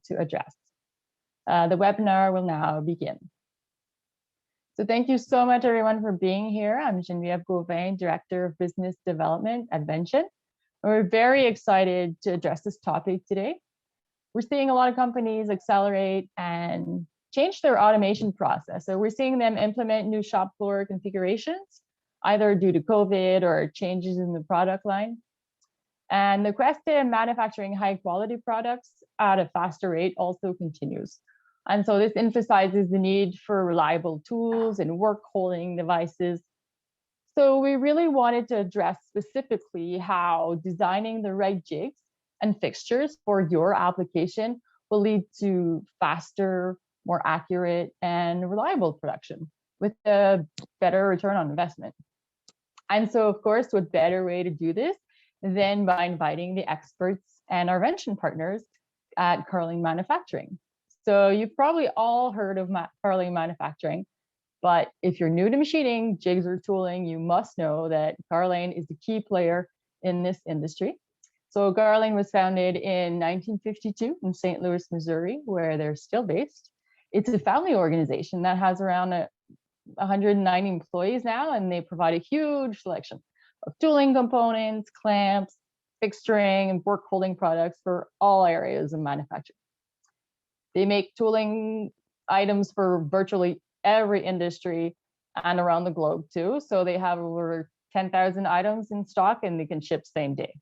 to address. The webinar will now begin. So thank you so much, everyone, for being here. I'm Geneviève Gauvin, Director of Business Development at Vention. We're very excited to address this topic today. We're seeing a lot of companies accelerate and change their automation process. So we're seeing them implement new shop floor configurations, either due to COVID or changes in the product line. And the quest in manufacturing high quality products at a faster rate also continues. And so this emphasizes the need for reliable tools and work holding devices. So we really wanted to address specifically how designing the right jigs and fixtures for your application will lead to faster, more accurate, and reliable production with a better return on investment. And so, of course, what better way to do this than by inviting the experts and our Vention partners at Carr Lane Manufacturing. So you've probably all heard of Carr Lane Manufacturing, but if you're new to machining, jigs, or tooling, you must know that Carr Lane is the key player in this industry. So Carr Lane was founded in 1952 in St. Louis, Missouri, where they're still based. It's a family organization that has around 190 employees now, and they provide a huge selection of tooling components, clamps, fixturing, and work holding products for all areas of manufacturing. They make tooling items for virtually every industry and around the globe too. So they have over 10,000 items in stock and they can ship same day.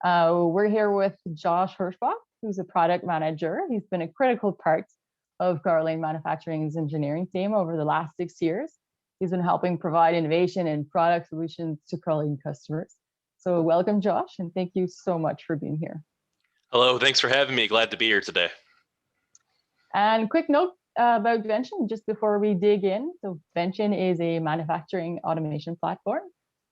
We're here with Josh Herschbach, who's a product manager. He's been a critical part of Carr Lane Manufacturing's engineering team over the last 6 years. He's been helping provide innovation and product solutions to Carr Lane customers. So welcome, Josh, and thank you so much for being here. Hello, thanks for having me. Glad to be here today. And quick note about Vention, just before we dig in. So Vention is a manufacturing automation platform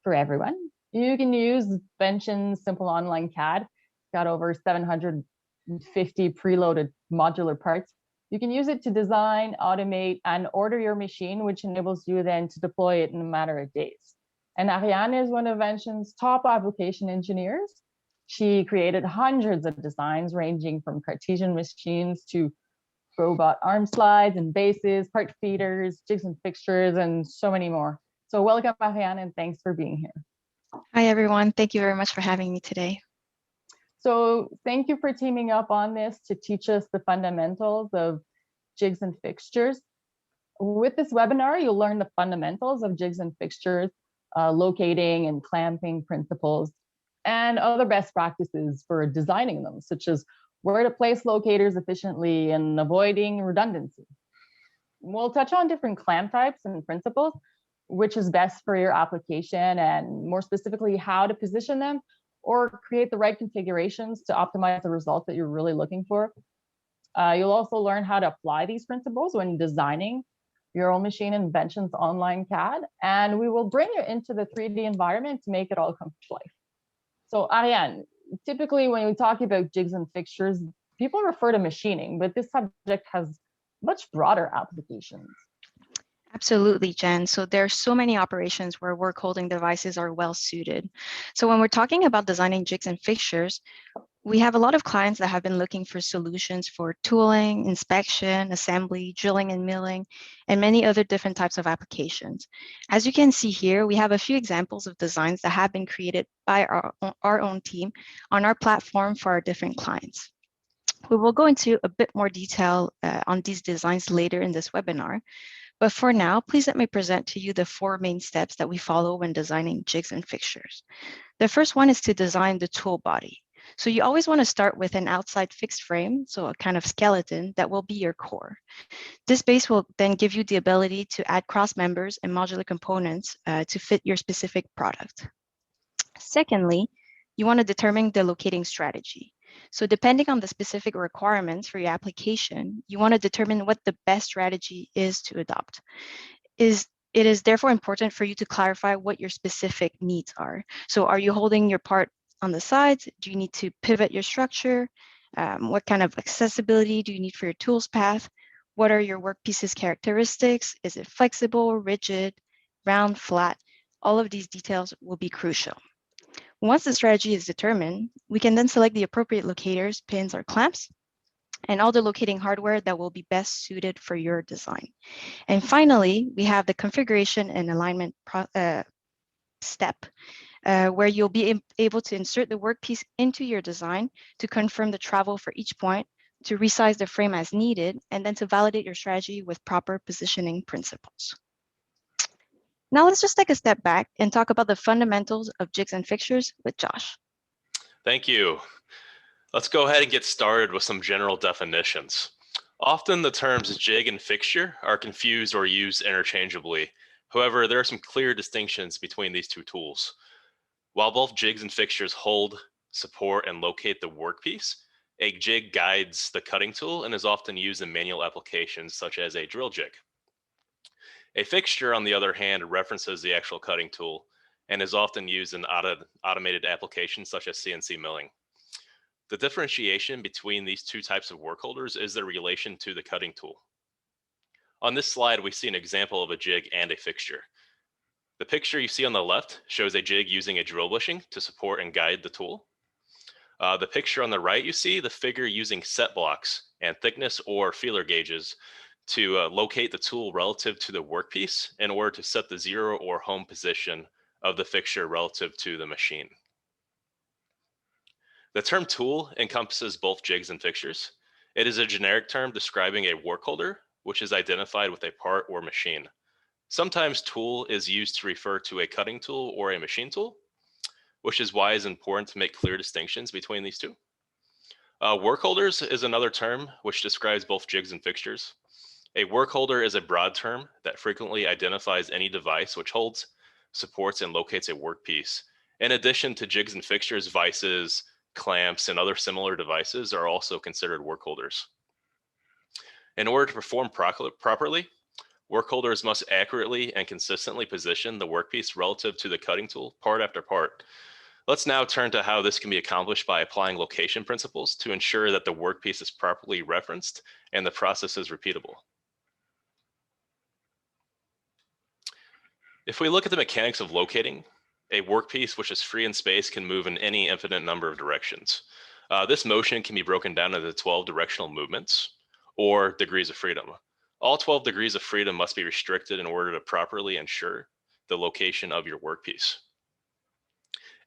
for everyone. You can use Vention's simple online CAD. It's got over 750 preloaded modular parts. You can use it to design, automate, and order your machine, which enables you then to deploy it in a matter of days. And Ariane is one of Vention's top application engineers. She created hundreds of designs ranging from Cartesian machines to robot arm slides and bases, part feeders, jigs and fixtures, and so many more. So welcome, Ariane, and thanks for being here. Hi, everyone. Thank you very much for having me today. So thank you for teaming up on this to teach us the fundamentals of jigs and fixtures. With this webinar, you'll learn the fundamentals of jigs and fixtures, locating and clamping principles, and other best practices for designing them, such as where to place locators efficiently and avoiding redundancy. We'll touch on different clamp types and principles, which is best for your application, and more specifically, how to position them or create the right configurations to optimize the results that you're really looking for. You'll also learn how to apply these principles when designing your own machine in Vention's online CAD, and we will bring you into the 3D environment to make it all come to life. So Ariane, typically when we talk about jigs and fixtures, people refer to machining, but this subject has much broader applications. Absolutely, Jen. So there are so many operations where work holding devices are well suited. So when we're talking about designing jigs and fixtures, we have a lot of clients that have been looking for solutions for tooling, inspection, assembly, drilling and milling, and many other different types of applications. As you can see here, we have a few examples of designs that have been created by our own team on our platform for our different clients. We will go into a bit more detail on these designs later in this webinar. But for now, please let me present to you the 4 main steps that we follow when designing jigs and fixtures. The first one is to design the tool body. So you always want to start with an outside fixed frame, so a kind of skeleton that will be your core. This base will then give you the ability to add cross members and modular components to fit your specific product. Secondly, you want to determine the locating strategy. So depending on the specific requirements for your application, you want to determine what the best strategy is to adopt. It is therefore important for you to clarify what your specific needs are. So are you holding your part on the sides? Do you need to pivot your structure? What kind of accessibility do you need for your tools path? What are your workpiece's characteristics? Is it flexible, rigid, round, flat? All of these details will be crucial. Once the strategy is determined, we can then select the appropriate locators, pins, or clamps and all the locating hardware that will be best suited for your design. And finally, we have the configuration and alignment step, where you'll be able to insert the workpiece into your design to confirm the travel for each point, to resize the frame as needed, and then to validate your strategy with proper positioning principles. Now let's just take a step back and talk about the fundamentals of jigs and fixtures with Josh. Thank you. Let's go ahead and get started with some general definitions. Often the terms jig and fixture are confused or used interchangeably. However, there are some clear distinctions between these two tools. While both jigs and fixtures hold, support, and locate the workpiece, a jig guides the cutting tool and is often used in manual applications such as a drill jig. A fixture, on the other hand, references the actual cutting tool and is often used in automated applications such as CNC milling. The differentiation between these two types of work holders is their relation to the cutting tool. On this slide, we see an example of a jig and a fixture. The picture you see on the left shows a jig using a drill bushing to support and guide the tool. The picture on the right, you see the figure using set blocks and thickness or feeler gauges to locate the tool relative to the workpiece in order to set the zero or home position of the fixture relative to the machine. The term tool encompasses both jigs and fixtures. It is a generic term describing a work holder, which is identified with a part or machine. Sometimes tool is used to refer to a cutting tool or a machine tool, which is why it's important to make clear distinctions between these two. Work holders is another term which describes both jigs and fixtures. A work holder is a broad term that frequently identifies any device which holds, supports, and locates a workpiece. In addition to jigs and fixtures, vices, clamps, and other similar devices are also considered work holders. In order to perform properly, work holders must accurately and consistently position the workpiece relative to the cutting tool, part after part. Let's now turn to how this can be accomplished by applying location principles to ensure that the workpiece is properly referenced and the process is repeatable. If we look at the mechanics of locating, a workpiece which is free in space can move in any infinite number of directions. This motion can be broken down into 12 directional movements or degrees of freedom. All 12 degrees of freedom must be restricted in order to properly ensure the location of your workpiece.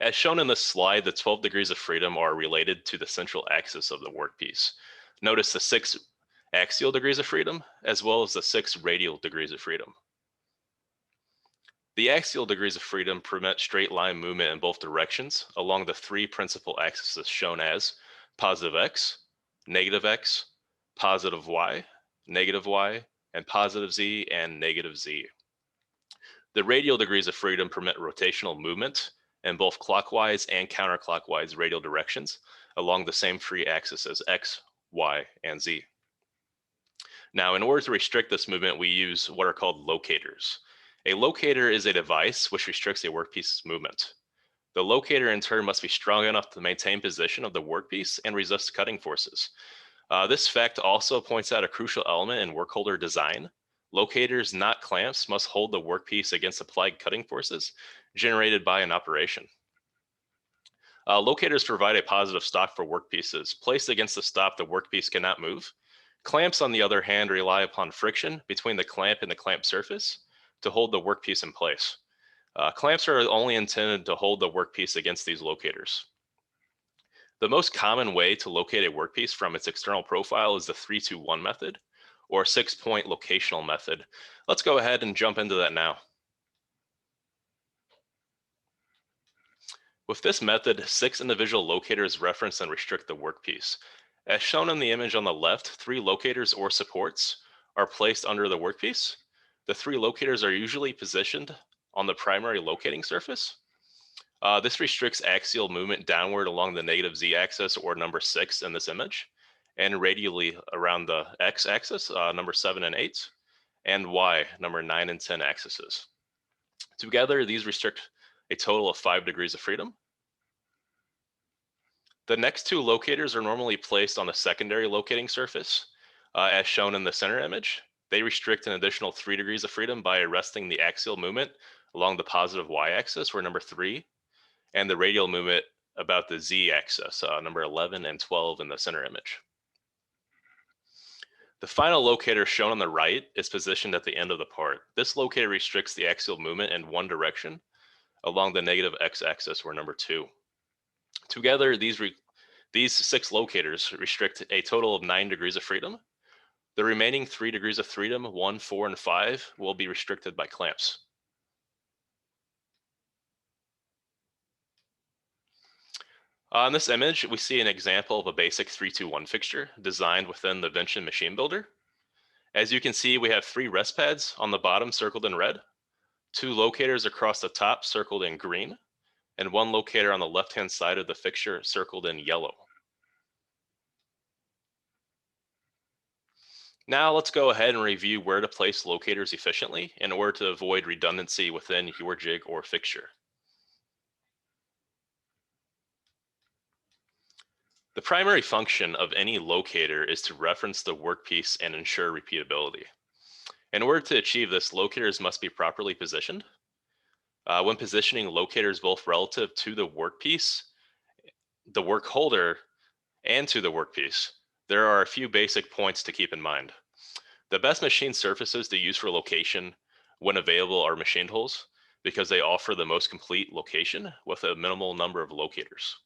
As shown in this slide, the 12 degrees of freedom are related to the central axis of the workpiece. Notice the 6 axial degrees of freedom, as well as the 6 radial degrees of freedom. The axial degrees of freedom permit straight line movement in both directions along the 3 principal axes shown as positive x, positive y, and positive z and negative z. The radial degrees of freedom permit rotational movement in both clockwise and counterclockwise radial directions along the same free axis as x, y, and z. Now, in order to restrict this movement, we use what are called locators. A locator is a device which restricts a workpiece's movement. The locator in turn must be strong enough to maintain position of the workpiece and resist cutting forces. This fact also points out a crucial element in work holder design. Locators, not clamps, must hold the workpiece against applied cutting forces generated by an operation. Locators provide a positive stop for workpieces. Placed against the stop, the workpiece cannot move. Clamps, on the other hand, rely upon friction between the clamp and the clamp surface to hold the workpiece in place. Clamps are only intended to hold the workpiece against these locators. The most common way to locate a workpiece from its external profile is the 3-2-1 method, or 6-point locational method. Let's go ahead and jump into that now. With this method, 6 individual locators reference and restrict the workpiece. As shown in the image on the left, 3 locators or supports are placed under the workpiece. The 3 locators are usually positioned on the primary locating surface. This restricts axial movement downward along the negative z-axis, or number 6 in this image, and radially around the x-axis, number 7 and 8, and y, number 9 and 10 axes. Together, these restrict a total of 5 degrees of freedom. The next 2 locators are normally placed on the secondary locating surface, as shown in the center image. They restrict an additional 3 degrees of freedom by arresting the axial movement along the positive y-axis, or number 3, and the radial movement about the z-axis, number 11 and 12 in the center image. The final locator shown on the right is positioned at the end of the part. This locator restricts the axial movement in one direction along the negative x-axis, or number 2. Together, these 6 locators restrict a total of 9 degrees of freedom. The remaining 3 degrees of freedom, 1, 4, and 5, will be restricted by clamps. On this image, we see an example of a basic 3-2-1 fixture designed within the Vention machine builder. As you can see, we have 3 rest pads on the bottom circled in red, 2 locators across the top circled in green, and 1 locator on the left-hand side of the fixture circled in yellow. Now let's go ahead and review where to place locators efficiently in order to avoid redundancy within your jig or fixture. The primary function of any locator is to reference the workpiece and ensure repeatability. In order to achieve this, locators must be properly positioned. When positioning locators both relative to the workpiece, the work holder, and to the workpiece, there are a few basic points to keep in mind. The best machine surfaces to use for location when available are machined holes because they offer the most complete location with a minimal number of locators.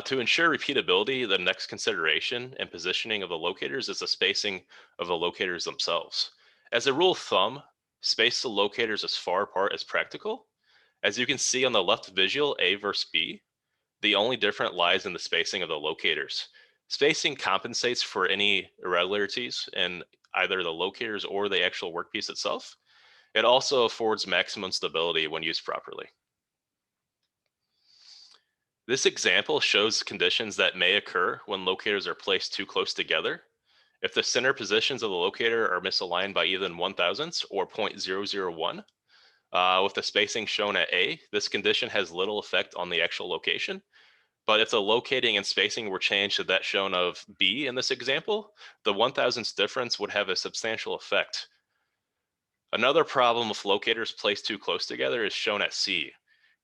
To ensure repeatability, the next consideration in positioning of the locators is the spacing of the locators themselves. As a rule of thumb, space the locators as far apart as practical. As you can see on the left visual, A versus B, the only difference lies in the spacing of the locators. Spacing compensates for any irregularities in either the locators or the actual workpiece itself. It also affords maximum stability when used properly. This example shows conditions that may occur when locators are placed too close together. If the center positions of the locator are misaligned by even 1/1000 or 0.001, with the spacing shown at A, this condition has little effect on the actual location. But if the locating and spacing were changed to that shown of B in this example, the 1/1000th difference would have a substantial effect. Another problem with locators placed too close together is shown at C.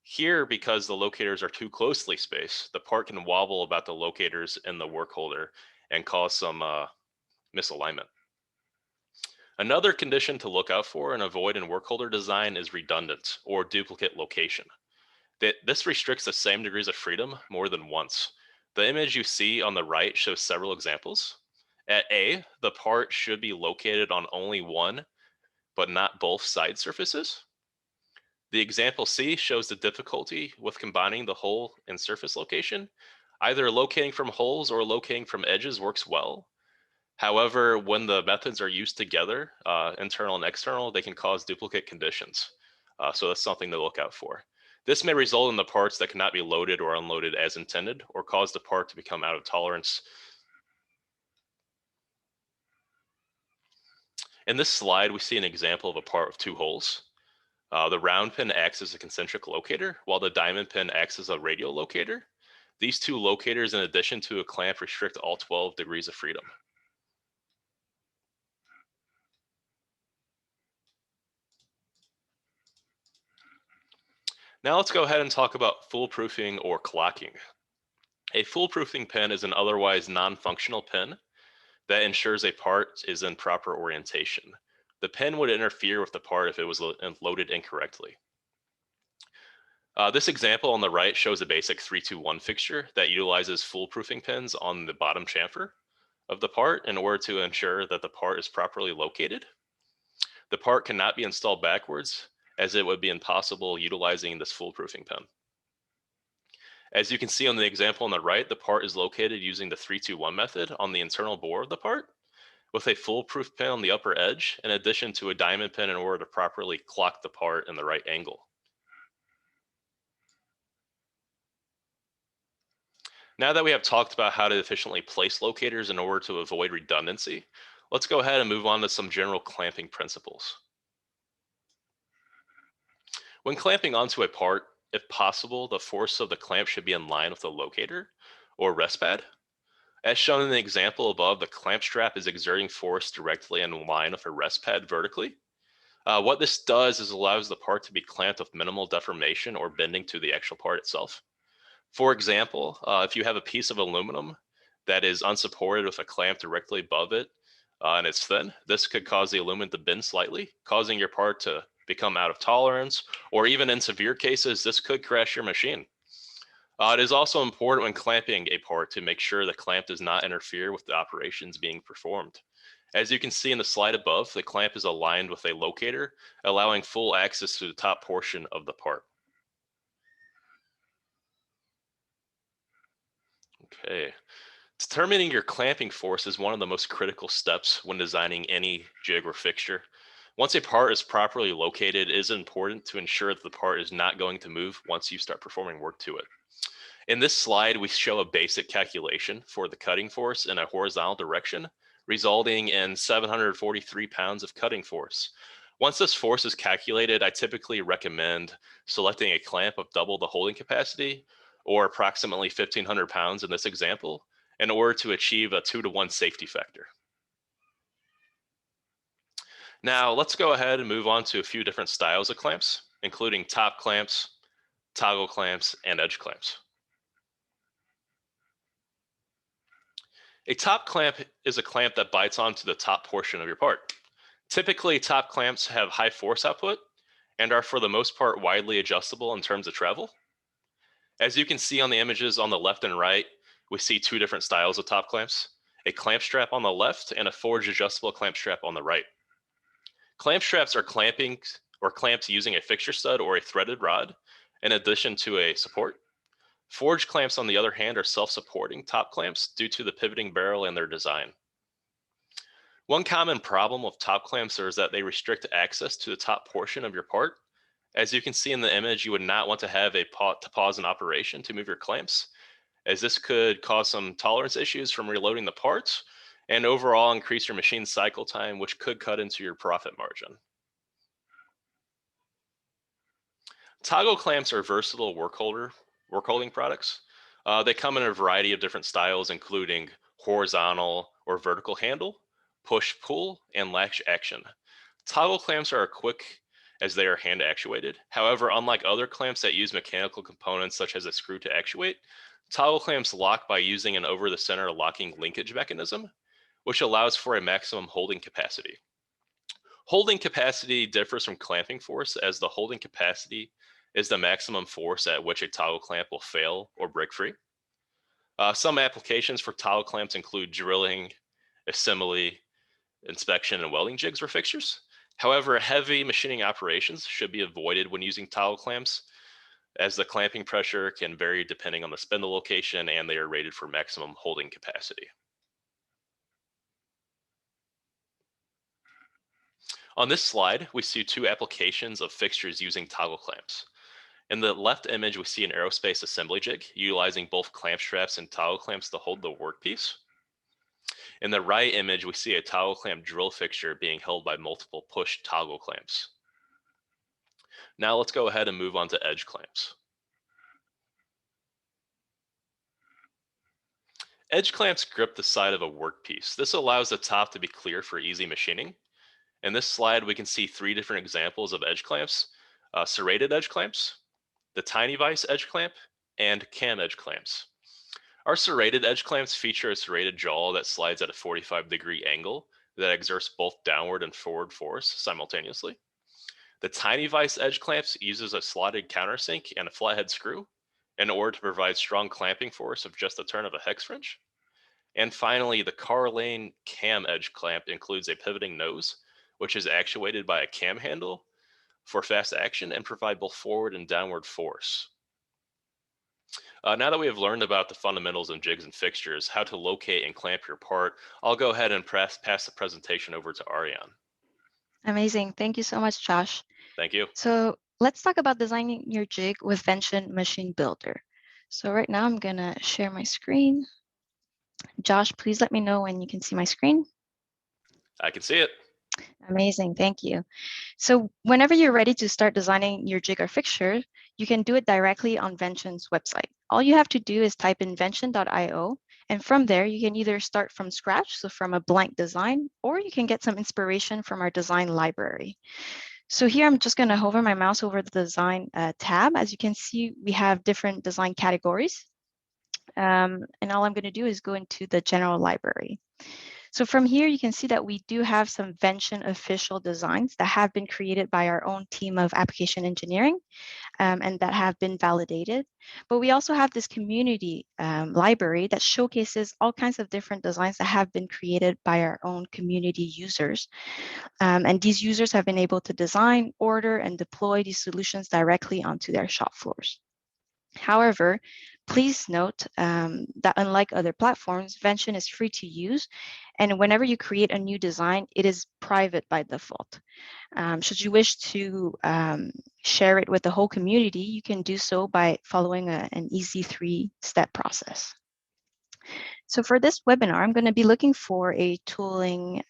Here, because the locators are too closely spaced, the part can wobble about the locators in the work holder and cause some misalignment. Another condition to look out for and avoid in work holder design is redundant or duplicate location. This restricts the same degrees of freedom more than once. The image you see on the right shows several examples. At A, the part should be located on only one, but not both side surfaces. The example C shows the difficulty with combining the hole and surface location. Either locating from holes or locating from edges works well. However, when the methods are used together, internal and external, they can cause duplicate conditions. So that's something to look out for. This may result in the parts that cannot be loaded or unloaded as intended, or cause the part to become out of tolerance. In this slide, we see an example of a part with 2 holes. The round pin acts as a concentric locator, while the diamond pin acts as a radial locator. These 2 locators, in addition to a clamp, restrict all 12 degrees of freedom. Now let's go ahead and talk about foolproofing or clocking. A foolproofing pin is an otherwise non-functional pin that ensures a part is in proper orientation. The pin would interfere with the part if it was loaded incorrectly. This example on the right shows a basic 3-2-1 fixture that utilizes foolproofing pins on the bottom chamfer of the part in order to ensure that the part is properly located. The part cannot be installed backwards, as it would be impossible utilizing this foolproofing pin. As you can see on the example on the right, the part is located using the 3-2-1 method on the internal bore of the part, with a foolproof pin on the upper edge, in addition to a diamond pin in order to properly clock the part in the right angle. Now that we have talked about how to efficiently place locators in order to avoid redundancy, let's go ahead and move on to some general clamping principles. When clamping onto a part, if possible, the force of the clamp should be in line with the locator or rest pad. As shown in the example above, the clamp strap is exerting force directly in line with a rest pad vertically. What this does is allows the part to be clamped with minimal deformation or bending to the actual part itself. For example, if you have a piece of aluminum that is unsupported with a clamp directly above it and it's thin, this could cause the aluminum to bend slightly, causing your part to become out of tolerance, or even in severe cases, this could crash your machine. It is also important when clamping a part to make sure the clamp does not interfere with the operations being performed. As you can see in the slide above, the clamp is aligned with a locator, allowing full access to the top portion of the part. Okay. Determining your clamping force is one of the most critical steps when designing any jig or fixture. Once a part is properly located, it is important to ensure that the part is not going to move once you start performing work to it. In this slide, we show a basic calculation for the cutting force in a horizontal direction, resulting in 743 pounds of cutting force. Once this force is calculated, I typically recommend selecting a clamp of double the holding capacity, or approximately 1,500 pounds in this example, in order to achieve a 2-to-1 safety factor. Now let's go ahead and move on to a few different styles of clamps, including top clamps, toggle clamps, and edge clamps. A top clamp is a clamp that bites onto the top portion of your part. Typically, top clamps have high force output and are for the most part widely adjustable in terms of travel. As you can see on the images on the left and right, we see two different styles of top clamps, a clamp strap on the left and a forged adjustable clamp strap on the right. Clamp straps are clamps using a fixture stud or a threaded rod in addition to a support. Forged clamps, on the other hand, are self-supporting top clamps due to the pivoting barrel and their design. One common problem with top clamps is that they restrict access to the top portion of your part. As you can see in the image, you would not want to have to pause an operation to move your clamps, as this could cause some tolerance issues from reloading the parts and overall increase your machine cycle time, which could cut into your profit margin. Toggle clamps are versatile workholding products. They come in a variety of different styles, including horizontal or vertical handle, push-pull, and latch action. Toggle clamps are quick as they are hand actuated. However, unlike other clamps that use mechanical components such as a screw to actuate, toggle clamps lock by using an over-the-center locking linkage mechanism, which allows for a maximum holding capacity. Holding capacity differs from clamping force, as the holding capacity is the maximum force at which a toggle clamp will fail or break free. Some applications for toggle clamps include drilling, assembly, inspection, and welding jigs or fixtures. However, heavy machining operations should be avoided when using toggle clamps, as the clamping pressure can vary depending on the spindle location and they are rated for maximum holding capacity. On this slide, we see two applications of fixtures using toggle clamps. In the left image, we see an aerospace assembly jig utilizing both clamp straps and toggle clamps to hold the workpiece. In the right image, we see a toggle clamp drill fixture being held by multiple push toggle clamps. Now let's go ahead and move on to edge clamps. Edge clamps grip the side of a workpiece. This allows the top to be clear for easy machining. In this slide, we can see three different examples of edge clamps: serrated edge clamps, the tiny vise edge clamp, and cam edge clamps. Our serrated edge clamps feature a serrated jaw that slides at a 45-degree angle that exerts both downward and forward force simultaneously. The tiny vise edge clamps uses a slotted countersink and a flathead screw in order to provide strong clamping force of just a turn of a hex wrench. And finally, the Carr Lane cam edge clamp includes a pivoting nose, which is actuated by a cam handle for fast action and provide both forward and downward force. Now that we have learned about the fundamentals in jigs and fixtures, how to locate and clamp your part, I'll go ahead and pass the presentation over to Ariane. Amazing. Thank you so much, Josh. Thank you. So let's talk about designing your jig with Vention Machine Builder. So right now I'm going to share my screen. Josh, please let me know when you can see my screen. I can see it. Amazing. Thank you. So whenever you're ready to start designing your jig or fixture, you can do it directly on Vention's website. All you have to do is type in vention.io, and from there you can either start from scratch, so from a blank design, or you can get some inspiration from our design library. So here I'm just going to hover my mouse over the design tab. As you can see, we have different design categories. And all I'm going to do is go into the general library. So from here, you can see that we do have some Vention official designs that have been created by our own team of application engineering and that have been validated. But we also have this community library that showcases all kinds of different designs that have been created by our own community users. And these users have been able to design, order, and deploy these solutions directly onto their shop floors. However, please note that unlike other platforms, Vention is free to use. And whenever you create a new design, it is private by default. Should you wish to share it with the whole community, you can do so by following an easy 3-step process. So for this webinar, I'm going to be looking for a tooling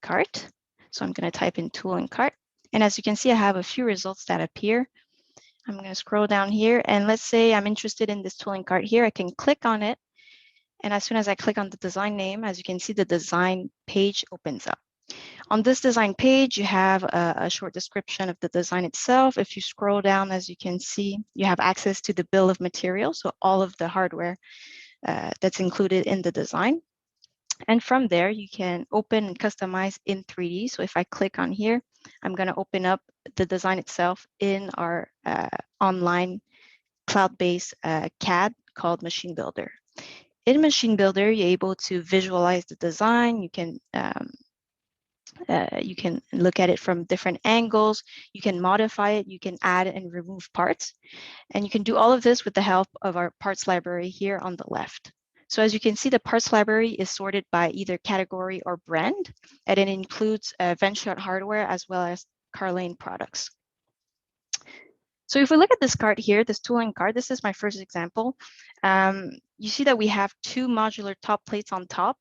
cart. So I'm going to type in tooling cart. And as you can see, I have a few results that appear. I'm going to scroll down here, and let's say I'm interested in this tooling cart here. I can click on it, and as soon as I click on the design name, as you can see, the design page opens up. On this design page, you have a short description of the design itself. If you scroll down, as you can see, you have access to the bill of materials, so all of the hardware that's included in the design. And from there, you can open and customize in 3D. So if I click on here, I'm going to open up the design itself in our online cloud-based CAD called Machine Builder. In Machine Builder, you're able to visualize the design. You can look at it from different angles. You can modify it. You can add and remove parts. And you can do all of this with the help of our parts library here on the left. So as you can see, the parts library is sorted by either category or brand, and it includes Vention hardware as well as Carr Lane products. So if we look at this card here, this tooling card, this is my first example. You see that we have 2 modular top plates on top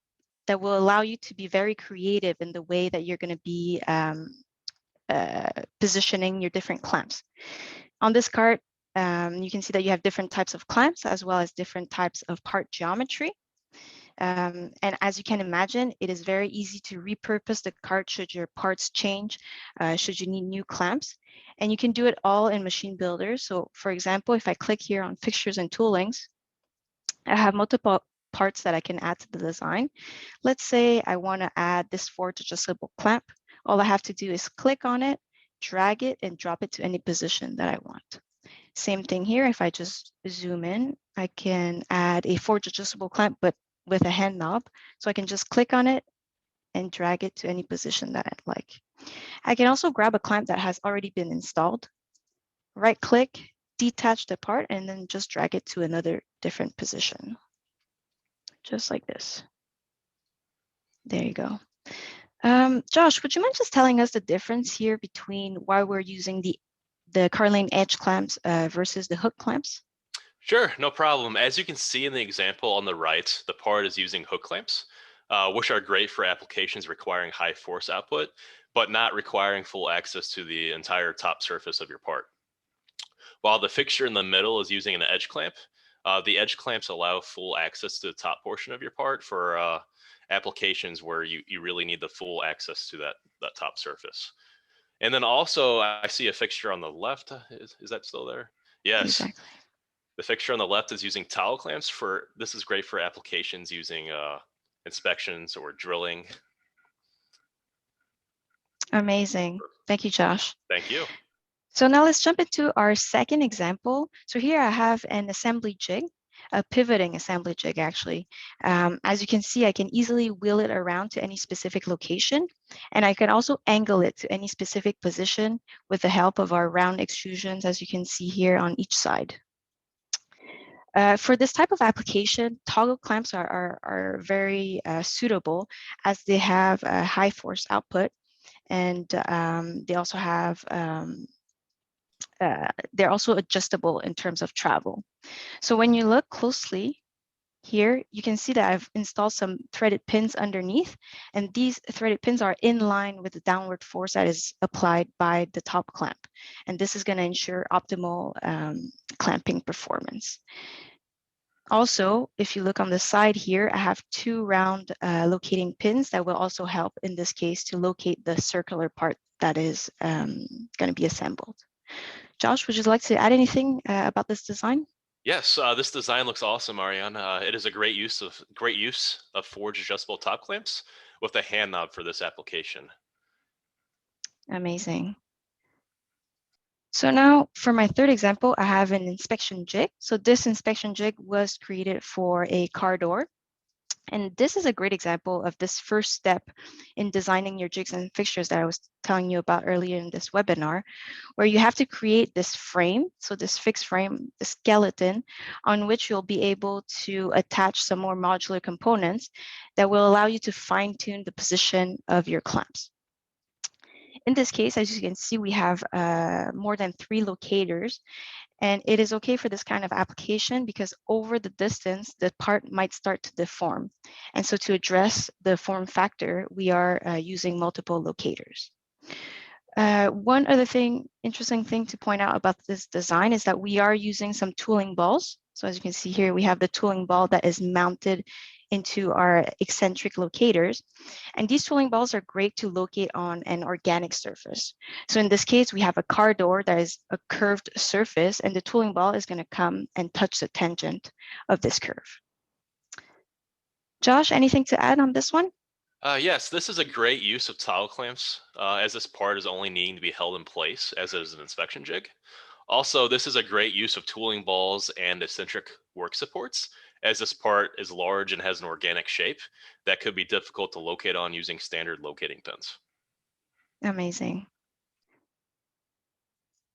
that will allow you to be very creative in the way that you're going to be positioning your different clamps. On this card, you can see that you have different types of clamps as well as different types of part geometry. And as you can imagine, it is very easy to repurpose the cart should your parts change, should you need new clamps. And you can do it all in Machine Builder. So for example, if I click here on fixtures and toolings, I have multiple parts that I can add to the design. Let's say I want to add this forged adjustable clamp. All I have to do is click on it, drag it, and drop it to any position that I want. Same thing here. If I just zoom in, I can add a forged adjustable clamp, but with a hand knob. So I can just click on it and drag it to any position that I'd like. I can also grab a clamp that has already been installed, right click, detach the part, and then just drag it to another different position. Just like this. There you go. Josh, would you mind just telling us the difference here between why we're using the Carr Lane edge clamps versus the hook clamps? Sure, no problem. As you can see in the example on the right, the part is using hook clamps, which are great for applications requiring high force output, but not requiring full access to the entire top surface of your part. While the fixture in the middle is using an edge clamp, the edge clamps allow full access to the top portion of your part for applications where you really need the full access to that top surface. And then also I see a fixture on the left. Is that still there? Yes. Exactly. The fixture on the left is using towel clamps this is great for applications using inspections or drilling. Amazing. Thank you, Josh. Thank you. So now let's jump into our second example. So here I have an assembly jig, a pivoting assembly jig actually. As you can see, I can easily wheel it around to any specific location, and I can also angle it to any specific position with the help of our round extrusions, as you can see here on each side. For this type of application, toggle clamps are very suitable as they have a high force output, and they also have they're also adjustable in terms of travel. So when you look closely here, you can see that I've installed some threaded pins underneath, and these threaded pins are in line with the downward force that is applied by the top clamp. And this is going to ensure optimal clamping performance. Also, if you look on the side here, I have 2 round locating pins that will also help in this case to locate the circular part that is going to be assembled. Josh, would you like to add anything about this design? Yes, this design looks awesome, Ariane. It is a great use of forged adjustable top clamps with a hand knob for this application. Amazing. So now for my third example, I have an inspection jig. So this inspection jig was created for a car door. And this is a great example of this first step in designing your jigs and fixtures that I was telling you about earlier in this webinar, where you have to create this frame, so this fixed frame, the skeleton, on which you'll be able to attach some more modular components that will allow you to fine-tune the position of your clamps. In this case, as you can see, we have more than 3 locators. And it is okay for this kind of application because over the distance, the part might start to deform. And so to address the form factor, we are using multiple locators. One other interesting thing to point out about this design is that we are using some tooling balls. So as you can see here, we have the tooling ball that is mounted into our eccentric locators. And these tooling balls are great to locate on an organic surface. So in this case, we have a car door that is a curved surface, and the tooling ball is going to come and touch the tangent of this curve. Josh, anything to add on this one? Yes, this is a great use of toggle clamps, as this part is only needing to be held in place as is an inspection jig. Also, this is a great use of tooling balls and eccentric work supports, as this part is large and has an organic shape that could be difficult to locate on using standard locating pins. Amazing.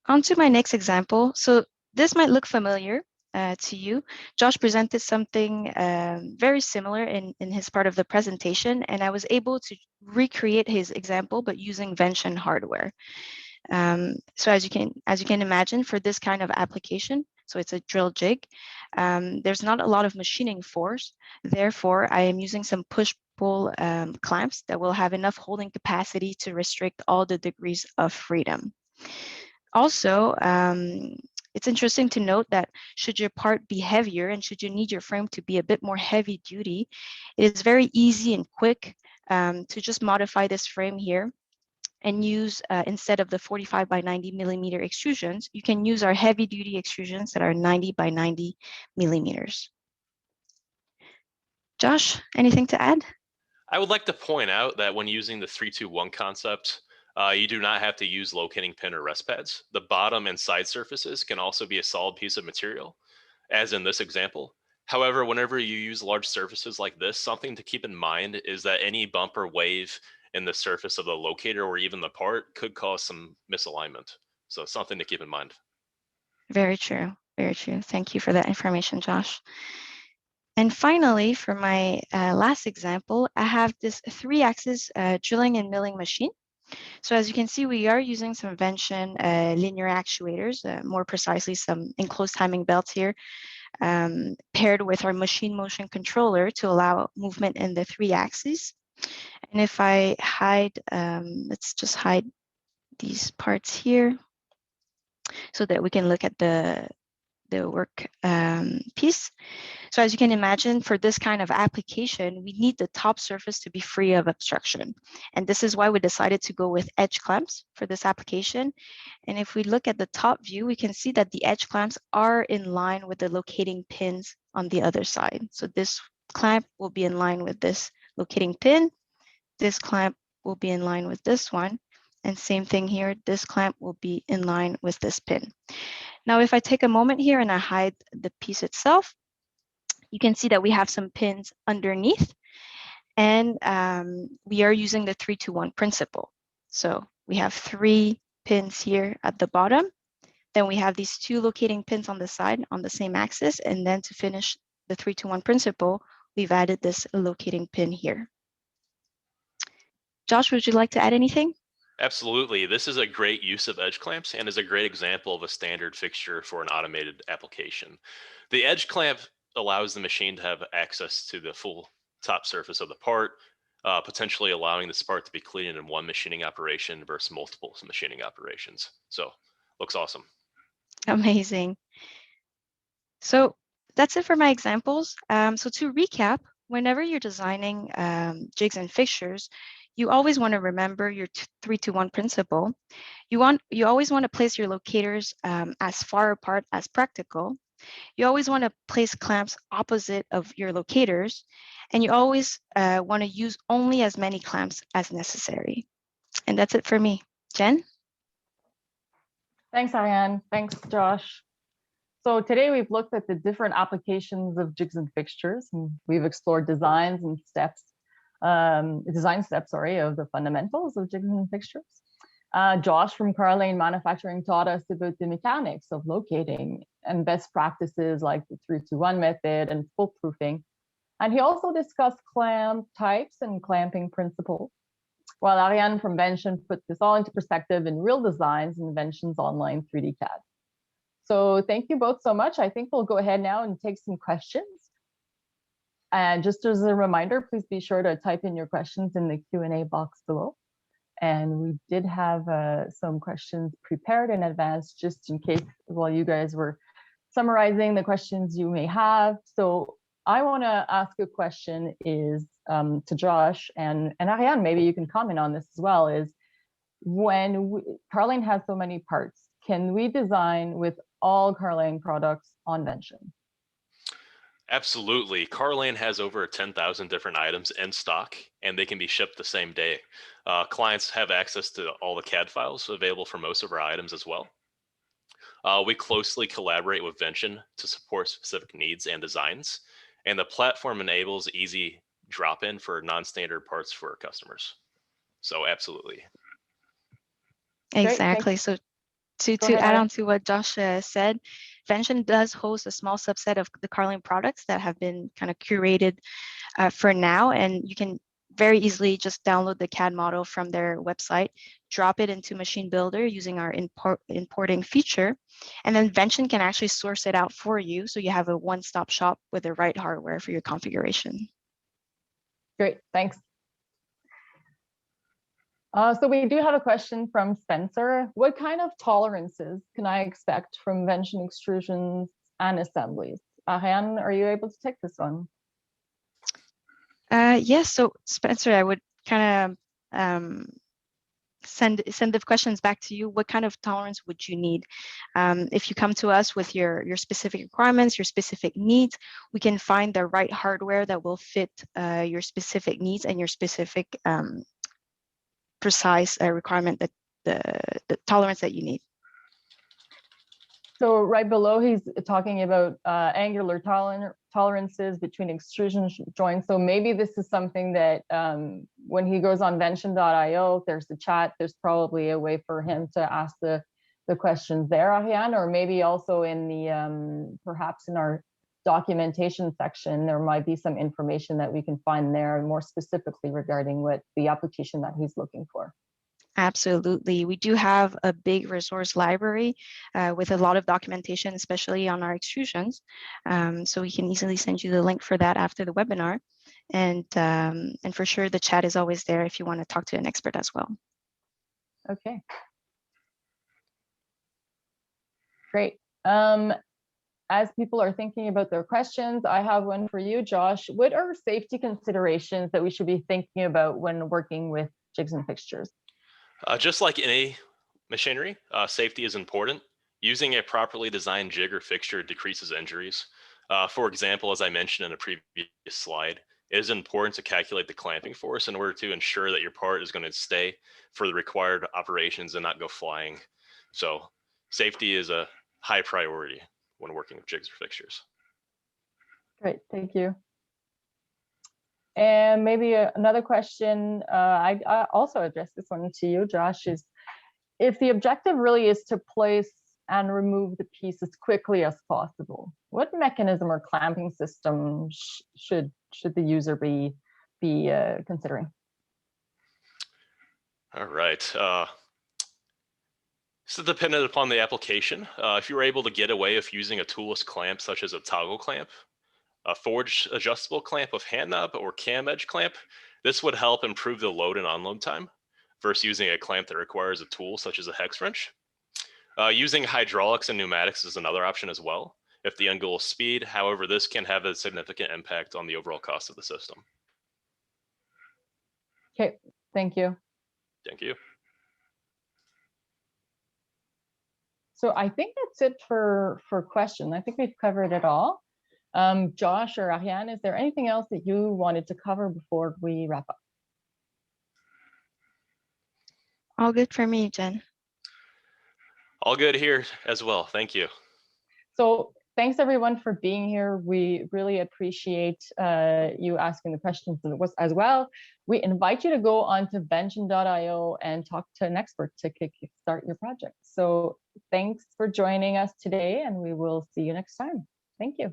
On to my next example. So this might look familiar to you. Josh presented something very similar in his part of the presentation, and I was able to recreate his example, but using Vention hardware. So as you can imagine, for this kind of application, so it's a drill jig, there's not a lot of machining force. Therefore, I am using some push-pull clamps that will have enough holding capacity to restrict all the degrees of freedom. Also, it's interesting to note that should your part be heavier and should you need your frame to be a bit more heavy duty, it is very easy and quick to just modify this frame here and use, instead of the 45 by 90 millimeter extrusions, you can use our heavy duty extrusions that are 90 by 90 millimeters. Josh, anything to add? I would like to point out that when using the 3-2-1 concept, you do not have to use locating pin or rest pads. The bottom and side surfaces can also be a solid piece of material, as in this example. However, whenever you use large surfaces like this, something to keep in mind is that any bump or wave in the surface of the locator or even the part could cause some misalignment. So something to keep in mind. Very true, very true. Thank you for that information, Josh. And finally, for my last example, I have this 3-axis drilling and milling machine. So as you can see, we are using some Vention linear actuators, more precisely some enclosed timing belts here, paired with our machine motion controller to allow movement in the 3 axes. And if I hide, let's just hide these parts here so that we can look at the work piece. So as you can imagine, for this kind of application, we need the top surface to be free of obstruction. And this is why we decided to go with edge clamps for this application. And if we look at the top view, we can see that the edge clamps are in line with the locating pins on the other side. So this clamp will be in line with this locating pin. This clamp will be in line with this one. And same thing here, this clamp will be in line with this pin. Now, if I take a moment here and I hide the piece itself, you can see that we have some pins underneath, and we are using the 3-2-1 principle. So we have 3 pins here at the bottom. Then we have these 2 locating pins on the side on the same axis. And then to finish the 3-2-1 principle, we've added this locating pin here. Josh, would you like to add anything? Absolutely. This is a great use of edge clamps and is a great example of a standard fixture for an automated application. The edge clamp allows the machine to have access to the full top surface of the part, potentially allowing this part to be cleaned in one machining operation versus multiple machining operations. So looks awesome. Amazing. So that's it for my examples. So to recap, whenever you're designing jigs and fixtures, you always want to remember your 3-2-1 principle. You always want to place your locators as far apart as practical. You always want to place clamps opposite of your locators, and you always want to use only as many clamps as necessary. And that's it for me. Jen? Thanks, Ariane. Thanks, Josh. So today we've looked at the different applications of jigs and fixtures, and we've explored designs and steps, design steps, of the fundamentals of jigs and fixtures. Josh from Carr Lane Manufacturing taught us about the mechanics of locating and best practices like the 3-2-1 method and foolproofing. And he also discussed clamp types and clamping principles, while Ariane from Vention put this all into perspective in real designs and Vention's online 3D CAD. So thank you both so much. I think we'll go ahead now and take some questions. And just as a reminder, please be sure to type in your questions in the Q&A box below. And we did have some questions prepared in advance, just in case while you guys were summarizing the questions you may have. So I want to ask a question to Josh and Ariane, maybe you can comment on this as well, is when Carr Lane has so many parts, can we design with all Carr Lane products on Vention? Absolutely. Carr Lane has over 10,000 different items in stock, and they can be shipped the same day. Clients have access to all the CAD files available for most of our items as well. We closely collaborate with Vention to support specific needs and designs, and the platform enables easy drop-in for non-standard parts for our customers. So absolutely. Exactly. So to add on to what Josh said, Vention does host a small subset of the Carr Lane products that have been kind of curated for now, and you can very easily just download the CAD model from their website, drop it into Machine Builder using our importing feature, and then Vention can actually source it out for you, so you have a one-stop shop with the right hardware for your configuration. Great, thanks. So we do have a question from Spencer. What kind of tolerances can I expect from Vention extrusions and assemblies? Ariane, are you able to take this one? Yes, so Spencer, I would kind of send the questions back to you. What kind of tolerance would you need? If you come to us with your specific requirements, your specific needs, we can find the right hardware that will fit your specific needs and your specific precise requirement, that the tolerance that you need. So right below, he's talking about angular tolerances between extrusion joints. So maybe this is something that when he goes on vention.io, there's the chat, there's probably a way for him to ask the questions there, Ariane, or maybe also in the, perhaps in our documentation section, there might be some information that we can find there more specifically regarding what the application that he's looking for. Absolutely. We do have a big resource library with a lot of documentation, especially on our extrusions. So we can easily send you the link for that after the webinar. And for sure, the chat is always there if you want to talk to an expert as well. Okay. Great. As people are thinking about their questions, I have one for you, Josh. What are safety considerations that we should be thinking about when working with jigs and fixtures? Just like any machinery, safety is important. Using a properly designed jig or fixture decreases injuries. For example, as I mentioned in a previous slide, it is important to calculate the clamping force in order to ensure that your part is going to stay for the required operations and not go flying. So safety is a high priority when working with jigs or fixtures. Great, thank you. And maybe another question, I also address this one to you, Josh, is if the objective really is to place and remove the piece as quickly as possible, what mechanism or clamping system should the user be considering? All right. So dependent upon the application, if you're able to get away with using a toolless clamp such as a toggle clamp, a forged adjustable clamp with hand knob or cam edge clamp, this would help improve the load and unload time versus using a clamp that requires a tool such as a hex wrench. Using hydraulics and pneumatics is another option as well if the end goal is speed. However, this can have a significant impact on the overall cost of the system. Okay, thank you. Thank you. So I think that's it for questions. I think we've covered it all. Josh or Ariane, is there anything else that you wanted to cover before we wrap up? All good for me, Jen. All good here as well. Thank you. So thanks everyone for being here. We really appreciate you asking the questions as well. We invite you to go onto Vention.io and talk to an expert to kickstart your project. So thanks for joining us today, and we will see you next time. Thank you.